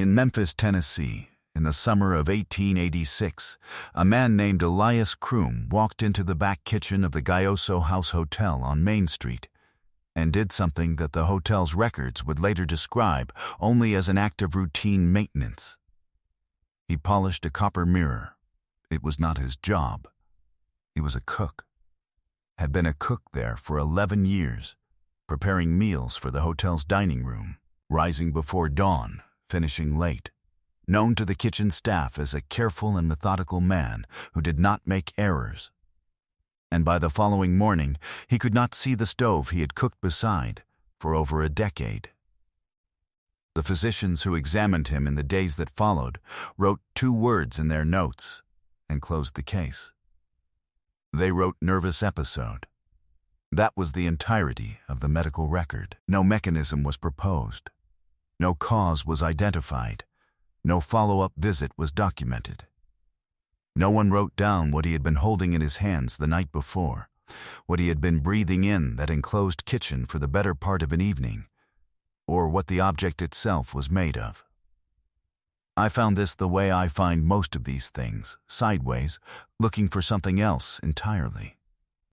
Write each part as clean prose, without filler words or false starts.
In Memphis, Tennessee, in the summer of 1886, a man named Elias Kroom walked into the back kitchen of the Gayoso House Hotel on Main Street and did something that the hotel's records would later describe only as an act of routine maintenance. He polished a copper mirror. It was not his job. He was a cook. Had been a cook there for 11 years, preparing meals for the hotel's dining room, rising before dawn, finishing late. Known to the kitchen staff as a careful and methodical man who did not make errors. And by the following morning, he could not see the stove he had cooked beside for over a decade. The physicians who examined him in the days that followed wrote 2 words in their notes and closed the case. They wrote nervous episode. That was the entirety of the medical record. No mechanism was proposed. No cause was identified. No follow-up visit was documented. No one wrote down what he had been holding in his hands the night before, what he had been breathing in that enclosed kitchen for the better part of an evening, or what the object itself was made of. I found this the way I find most of these things, sideways, looking for something else entirely.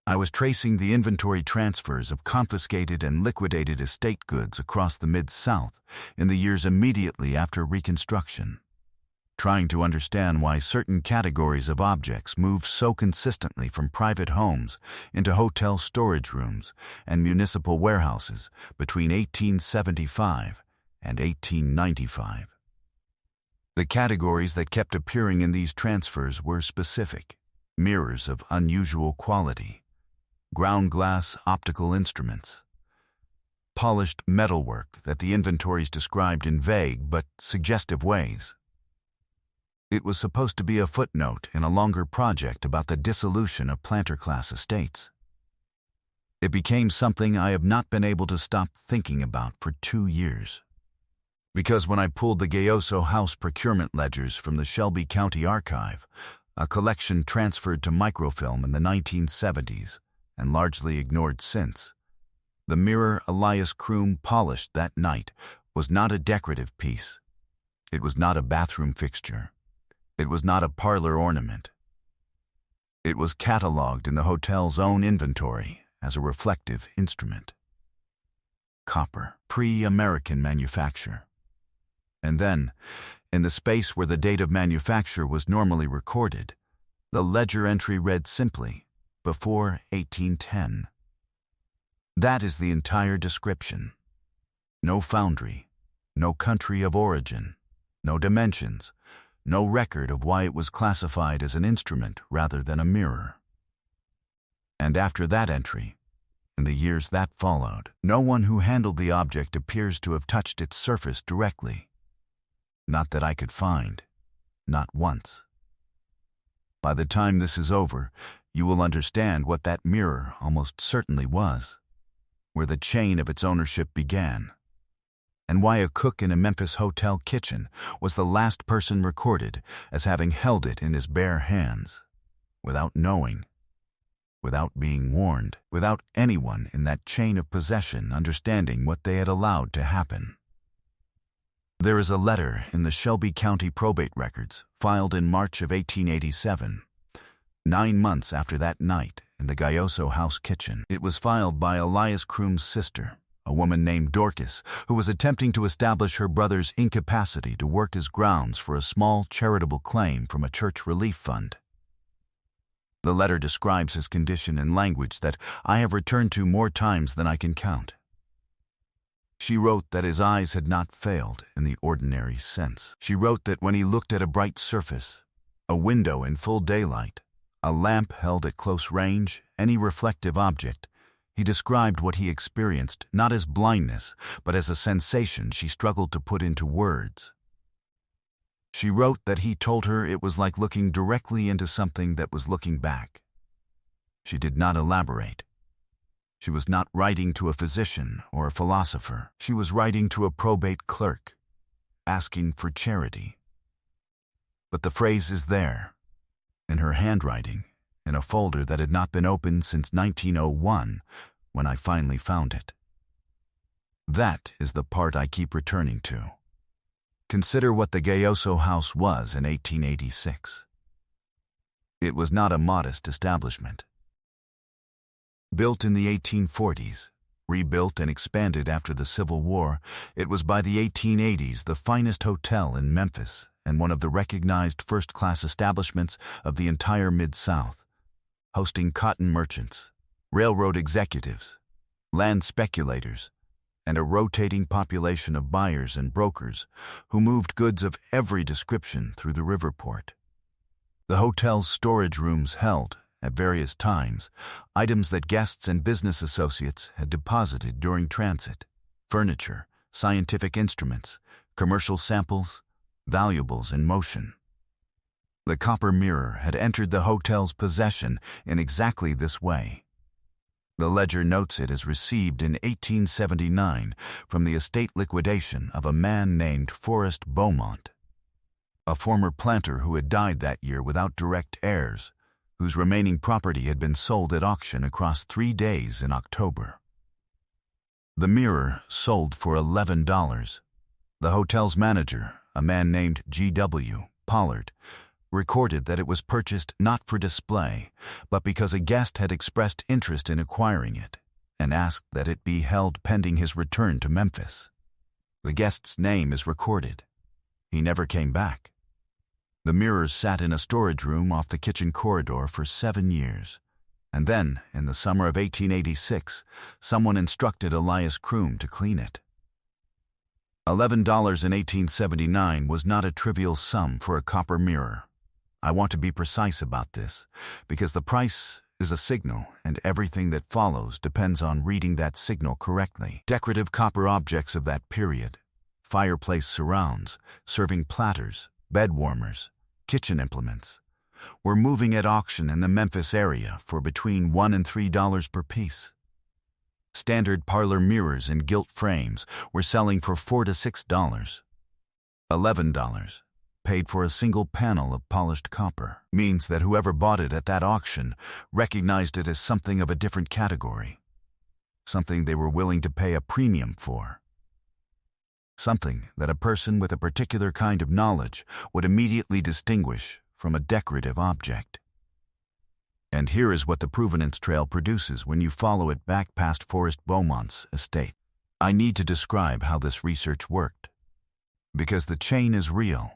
I was tracing the inventory transfers of confiscated and liquidated estate goods across the Mid-South in the years immediately after Reconstruction, trying to understand why certain categories of objects moved so consistently from private homes into hotel storage rooms and municipal warehouses between 1875 and 1895. The categories that kept appearing in these transfers were specific: mirrors of unusual quality, ground glass optical instruments, polished metalwork that the inventories described in vague but suggestive ways. It was supposed to be a footnote in a longer project about the dissolution of planter-class estates. It became something I have not been able to stop thinking about for 2 years. Because when I pulled the Gayoso House procurement ledgers from the Shelby County Archive, a collection transferred to microfilm in the 1970s and largely ignored since, the mirror Elias Kroom polished that night was not a decorative piece. It was not a bathroom fixture. It was not a parlor ornament. It was cataloged in the hotel's own inventory as a reflective instrument. Copper, pre-American manufacture. And then, in the space where the date of manufacture was normally recorded, the ledger entry read simply, before 1810. That is the entire description. No foundry, no country of origin, no dimensions, no record of why it was classified as an instrument rather than a mirror. And after that entry, in the years that followed, no one who handled the object appears to have touched its surface directly. Not that I could find, not once. By the time this is over, you will understand what that mirror almost certainly was, where the chain of its ownership began, and why a cook in a Memphis hotel kitchen was the last person recorded as having held it in his bare hands, without knowing, without being warned, without anyone in that chain of possession understanding what they had allowed to happen. There is a letter in the Shelby County probate records filed in March of 1887, 9 months after that night in the Gayoso House kitchen. It was filed by Elias Kroom's sister, a woman named Dorcas, who was attempting to establish her brother's incapacity to work as grounds for a small charitable claim from a church relief fund. The letter describes his condition in language that I have returned to more times than I can count. She wrote that his eyes had not failed in the ordinary sense. She wrote that when he looked at a bright surface, a window in full daylight, a lamp held at close range, any reflective object, he described what he experienced not as blindness, but as a sensation she struggled to put into words. She wrote that he told her it was like looking directly into something that was looking back. She did not elaborate. She was not writing to a physician or a philosopher. She was writing to a probate clerk, asking for charity. But the phrase is there, in her handwriting, in a folder that had not been opened since 1901, when I finally found it. That is the part I keep returning to. Consider what the Gayoso House was in 1886. It was not a modest establishment. Built in the 1840s, rebuilt and expanded after the Civil War, it was by the 1880s the finest hotel in Memphis and one of the recognized first-class establishments of the entire Mid-South, hosting cotton merchants, railroad executives, land speculators, and a rotating population of buyers and brokers who moved goods of every description through the river port. The hotel's storage rooms held, at various times, items that guests and business associates had deposited during transit: furniture, scientific instruments, commercial samples, valuables in motion. The copper mirror had entered the hotel's possession in exactly this way. The ledger notes it as received in 1879 from the estate liquidation of a man named Forrest Beaumont, a former planter who had died that year without direct heirs, whose remaining property had been sold at auction across 3 days in October. The mirror sold for $11. The hotel's manager, a man named G.W. Pollard, recorded that it was purchased not for display, but because a guest had expressed interest in acquiring it and asked that it be held pending his return to Memphis. The guest's name is recorded. He never came back. The mirrors sat in a storage room off the kitchen corridor for 7 years, and then, in the summer of 1886, someone instructed Elias Croom to clean it. $11 in 1879 was not a trivial sum for a copper mirror. I want to be precise about this, because the price is a signal, and everything that follows depends on reading that signal correctly. Decorative copper objects of that period, fireplace surrounds, serving platters, bed warmers, kitchen implements, were moving at auction in the Memphis area for between $1 and $3 per piece. Standard parlor mirrors in gilt frames were selling for $4 to $6. $11, paid for a single panel of polished copper, means that whoever bought it at that auction recognized it as something of a different category, something they were willing to pay a premium for, something that a person with a particular kind of knowledge would immediately distinguish from a decorative object. And here is what the provenance trail produces when you follow it back past Forrest Beaumont's estate. I need to describe how this research worked, because the chain is real,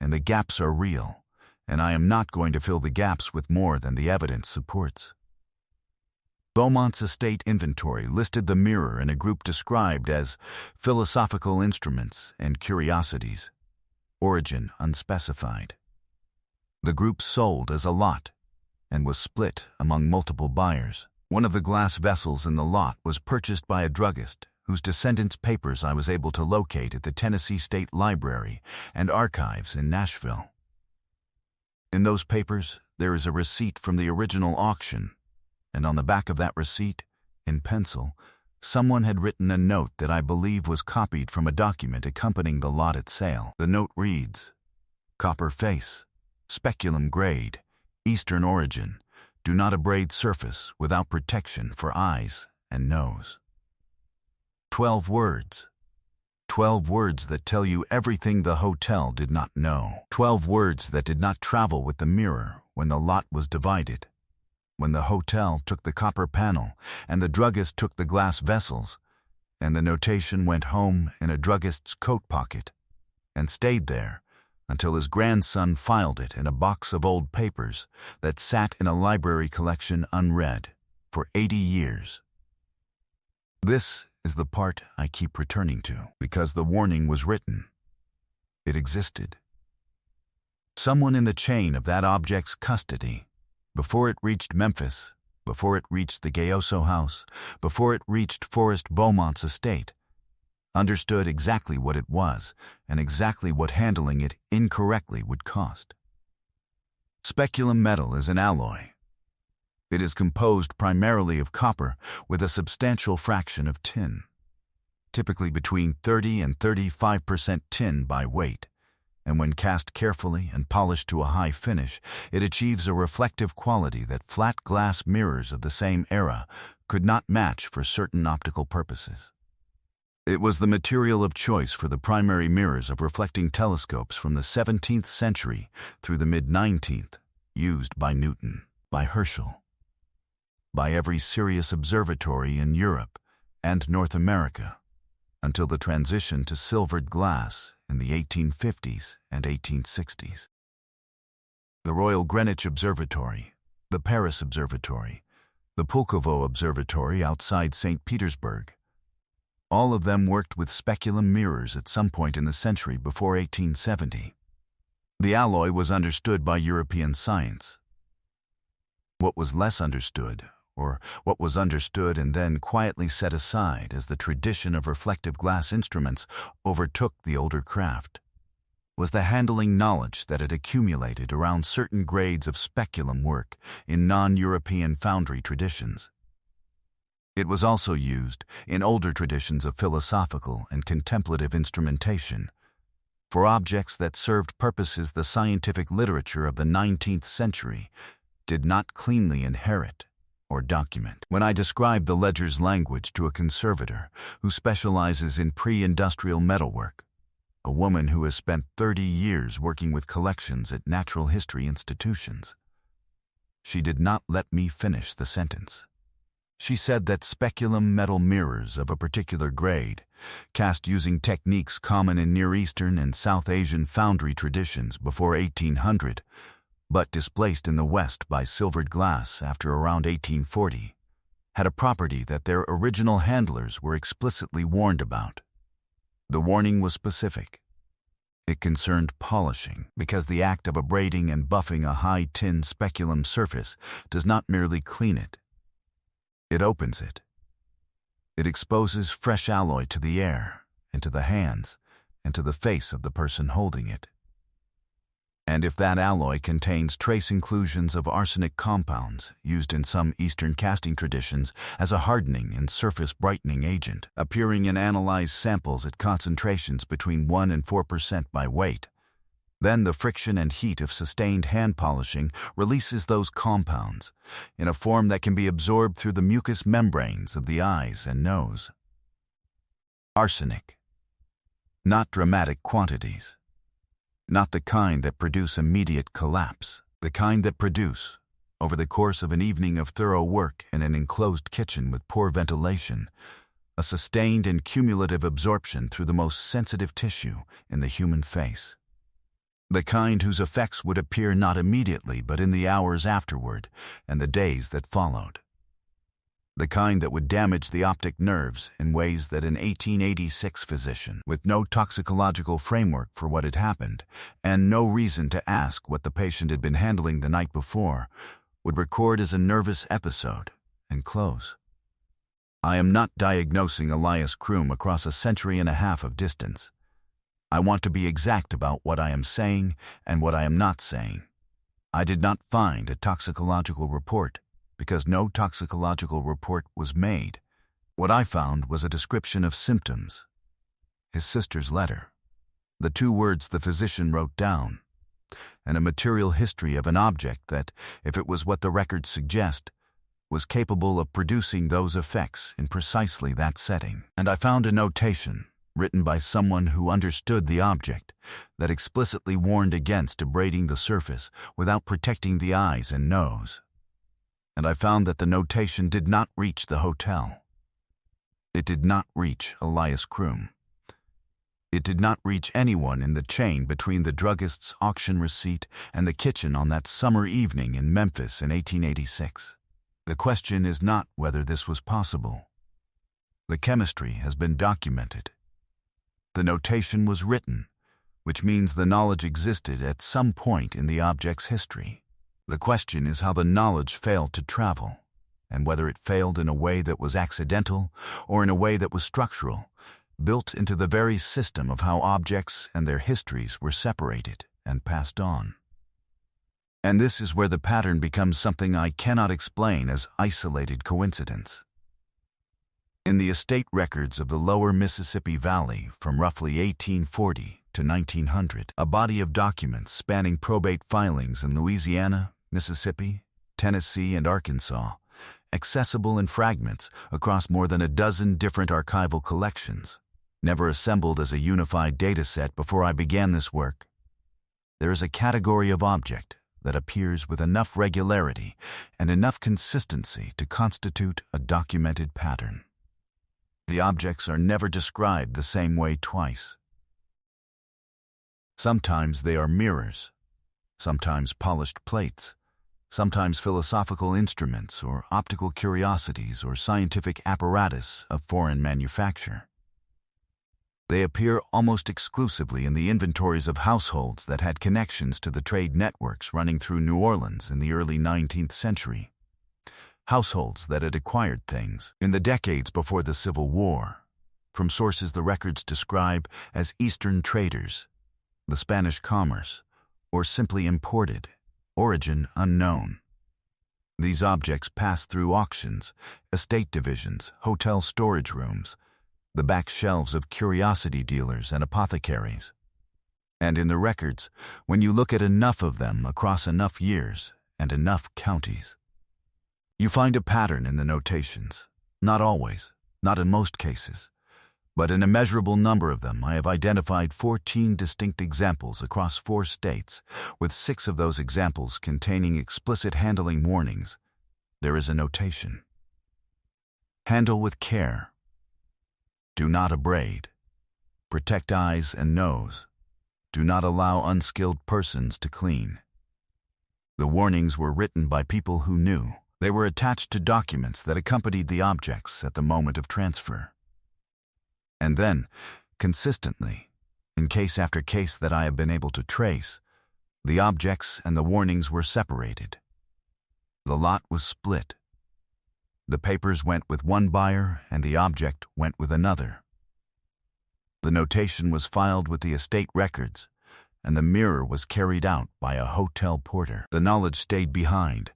and the gaps are real, and I am not going to fill the gaps with more than the evidence supports. Beaumont's estate inventory listed the mirror in a group described as philosophical instruments and curiosities, origin unspecified. The group sold as a lot and was split among multiple buyers. One of the glass vessels in the lot was purchased by a druggist whose descendants' papers I was able to locate at the Tennessee State Library and Archives in Nashville. In those papers, there is a receipt from the original auction, and on the back of that receipt, in pencil, someone had written a note that I believe was copied from a document accompanying the lot at sale. The note reads, "Copper face, speculum grade, Eastern origin, do not abrade surface without protection for eyes and nose." 12 words. 12 words that tell you everything the hotel did not know. 12 words that did not travel with the mirror when the lot was divided, when the hotel took the copper panel and the druggist took the glass vessels, and the notation went home in a druggist's coat pocket and stayed there until his grandson filed it in a box of old papers that sat in a library collection unread for 80 years. This is the part I keep returning to, because the warning was written. It existed. Someone in the chain of that object's custody, before it reached Memphis, before it reached the Gayoso house, before it reached Forrest Beaumont's estate, understood exactly what it was and exactly what handling it incorrectly would cost. Speculum metal is an alloy. It is composed primarily of copper with a substantial fraction of tin, typically between 30 and 35% tin by weight, and when cast carefully and polished to a high finish, it achieves a reflective quality that flat glass mirrors of the same era could not match for certain optical purposes. It was the material of choice for the primary mirrors of reflecting telescopes from the 17th century through the mid-19th, used by Newton, by Herschel, by every serious observatory in Europe and North America, until the transition to silvered glass in the 1850s and 1860s. The Royal Greenwich Observatory, the Paris Observatory, the Pulkovo Observatory outside St. Petersburg, all of them worked with speculum mirrors at some point in the century before 1870. The alloy was understood by European science. What was less understood, or what was understood and then quietly set aside as the tradition of reflective glass instruments overtook the older craft, was the handling knowledge that had accumulated around certain grades of speculum work in non-European foundry traditions. It was also used in older traditions of philosophical and contemplative instrumentation for objects that served purposes the scientific literature of the 19th century did not cleanly inherit or document. When I describe the ledger's language to a conservator who specializes in pre-industrial metalwork, a woman who has spent 30 years working with collections at natural history institutions, she did not let me finish the sentence. She said that speculum metal mirrors of a particular grade, cast using techniques common in Near Eastern and South Asian foundry traditions before 1800, but displaced in the West by silvered glass after around 1840, had a property that their original handlers were explicitly warned about. The warning was specific. It concerned polishing, because the act of abrading and buffing a high tin speculum surface does not merely clean it. It opens it. It exposes fresh alloy to the air, and to the hands, and to the face of the person holding it. And if that alloy contains trace inclusions of arsenic compounds used in some Eastern casting traditions as a hardening and surface brightening agent, appearing in analyzed samples at concentrations between 1 and 4% by weight, then the friction and heat of sustained hand polishing releases those compounds in a form that can be absorbed through the mucous membranes of the eyes and nose. Arsenic. Not dramatic quantities. Not the kind that produce immediate collapse. The kind that produce, over the course of an evening of thorough work in an enclosed kitchen with poor ventilation, a sustained and cumulative absorption through the most sensitive tissue in the human face. The kind whose effects would appear not immediately but in the hours afterward and the days that followed. The kind that would damage the optic nerves in ways that an 1886 physician, with no toxicological framework for what had happened and no reason to ask what the patient had been handling the night before, would record as a nervous episode and close. I am not diagnosing Elias Kroom across a century and a half of distance. I want to be exact about what I am saying and what I am not saying. I did not find a toxicological report because no toxicological report was made. What I found was a description of symptoms. His sister's letter, the 2 words the physician wrote down, and a material history of an object that, if it was what the records suggest, was capable of producing those effects in precisely that setting. And I found a notation written by someone who understood the object, that explicitly warned against abrading the surface without protecting the eyes and nose. And I found that the notation did not reach the hotel. It did not reach Elias Kroom. It did not reach anyone in the chain between the druggist's auction receipt and the kitchen on that summer evening in Memphis in 1886. The question is not whether this was possible. The chemistry has been documented. The notation was written, which means the knowledge existed at some point in the object's history. The question is how the knowledge failed to travel, and whether it failed in a way that was accidental or in a way that was structural, built into the very system of how objects and their histories were separated and passed on. And this is where the pattern becomes something I cannot explain as isolated coincidence. In the estate records of the lower Mississippi Valley from roughly 1840 to 1900, a body of documents spanning probate filings in Louisiana, Mississippi, Tennessee, and Arkansas, accessible in fragments across more than a dozen different archival collections, never assembled as a unified dataset before I began this work. There is a category of object that appears with enough regularity and enough consistency to constitute a documented pattern. The objects are never described the same way twice. Sometimes they are mirrors, sometimes polished plates, sometimes philosophical instruments or optical curiosities or scientific apparatus of foreign manufacture. They appear almost exclusively in the inventories of households that had connections to the trade networks running through New Orleans in the early 19th century. Households that had acquired things in the decades before the Civil War, from sources the records describe as Eastern traders, the Spanish commerce, or simply imported, origin unknown. These objects passed through auctions, estate divisions, hotel storage rooms, the back shelves of curiosity dealers and apothecaries. And in the records, when you look at enough of them across enough years and enough counties, you find a pattern in the notations. Not always, not in most cases, but in a measurable number of them. I have identified 14 distinct examples across 4 states, with 6 of those examples containing explicit handling warnings. There is a notation. Handle with care. Do not abrade. Protect eyes and nose. Do not allow unskilled persons to clean. The warnings were written by people who knew. They were attached to documents that accompanied the objects at the moment of transfer. And then, consistently, in case after case that I have been able to trace, the objects and the warnings were separated. The lot was split. The papers went with one buyer and the object went with another. The notation was filed with the estate records, and the mirror was carried out by a hotel porter. The knowledge stayed behind,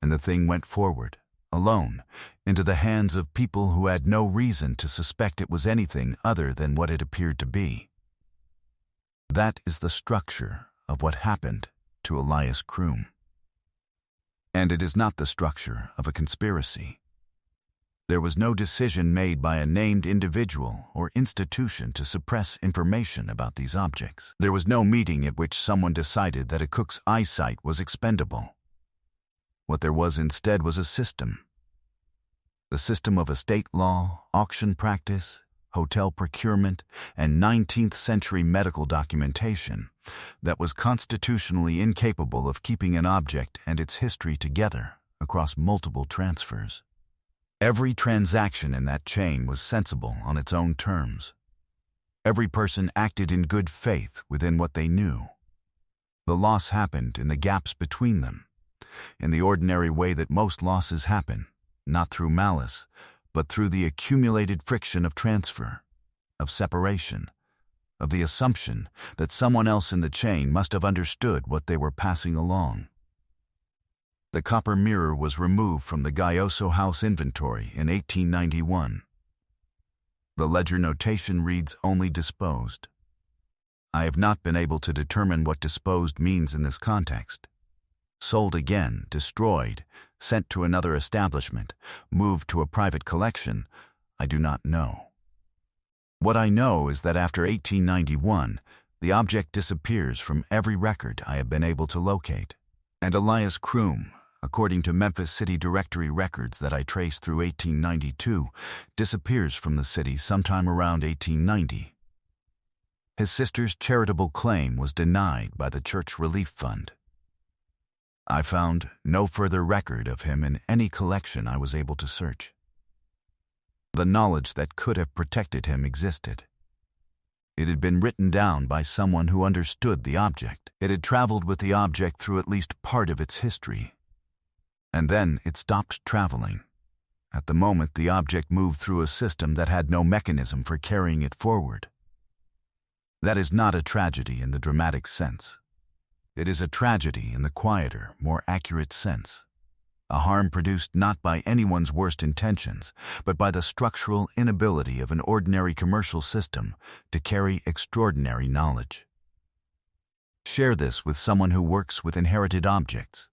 and the thing went forward, alone, into the hands of people who had no reason to suspect it was anything other than what it appeared to be. That is the structure of what happened to Elias Kroom. And it is not the structure of a conspiracy. There was no decision made by a named individual or institution to suppress information about these objects. There was no meeting at which someone decided that a cook's eyesight was expendable. What there was instead was a system. The system of estate law, auction practice, hotel procurement, and 19th century medical documentation that was constitutionally incapable of keeping an object and its history together across multiple transfers. Every transaction in that chain was sensible on its own terms. Every person acted in good faith within what they knew. The loss happened in the gaps between them, in the ordinary way that most losses happen, not through malice, but through the accumulated friction of transfer, of separation, of the assumption that someone else in the chain must have understood what they were passing along. The copper mirror was removed from the Gayoso House inventory in 1891. The ledger notation reads only disposed. I have not been able to determine what disposed means in this context. Sold again, destroyed, sent to another establishment, moved to a private collection, I do not know. What I know is that after 1891, the object disappears from every record I have been able to locate. And Elias Kroom, according to Memphis City Directory records that I traced through 1892, disappears from the city sometime around 1890. His sister's charitable claim was denied by the Church Relief Fund. I found no further record of him in any collection I was able to search. The knowledge that could have protected him existed. It had been written down by someone who understood the object. It had traveled with the object through at least part of its history. And then it stopped traveling. At the moment, the object moved through a system that had no mechanism for carrying it forward. That is not a tragedy in the dramatic sense. It is a tragedy in the quieter, more accurate sense. A harm produced not by anyone's worst intentions, but by the structural inability of an ordinary commercial system to carry extraordinary knowledge. Share this with someone who works with inherited objects,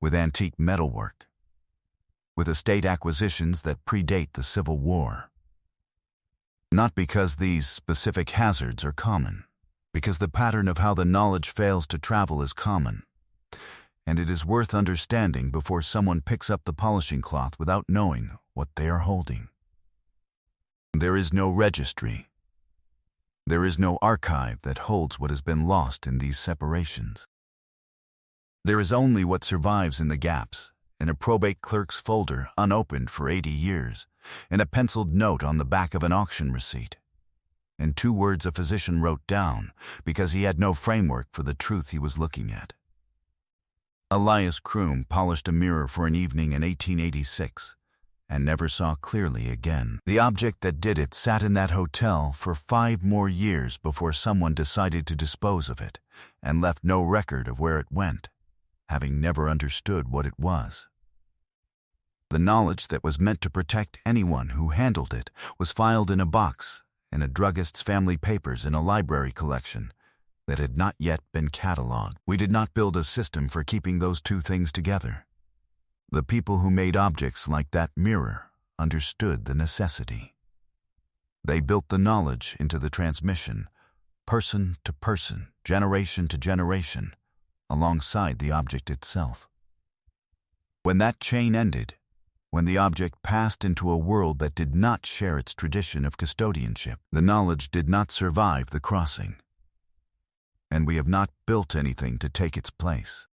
with antique metalwork, with estate acquisitions that predate the Civil War. Not because these specific hazards are common, because the pattern of how the knowledge fails to travel is common, and it is worth understanding before someone picks up the polishing cloth without knowing what they are holding. There is no registry. There is no archive that holds what has been lost in these separations. There is only what survives in the gaps, in a probate clerk's folder unopened for 80 years, in a penciled note on the back of an auction receipt, and 2 words a physician wrote down because he had no framework for the truth he was looking at. Elias Kroom polished a mirror for an evening in 1886 and never saw clearly again. The object that did it sat in that hotel for 5 more years before someone decided to dispose of it and left no record of where it went, having never understood what it was. The knowledge that was meant to protect anyone who handled it was filed in a box in a druggist's family papers in a library collection that had not yet been catalogued. We did not build a system for keeping those 2 things together. The people who made objects like that mirror understood the necessity. They built the knowledge into the transmission, person to person, generation to generation, alongside the object itself. When that chain ended, when the object passed into a world that did not share its tradition of custodianship, the knowledge did not survive the crossing. And we have not built anything to take its place.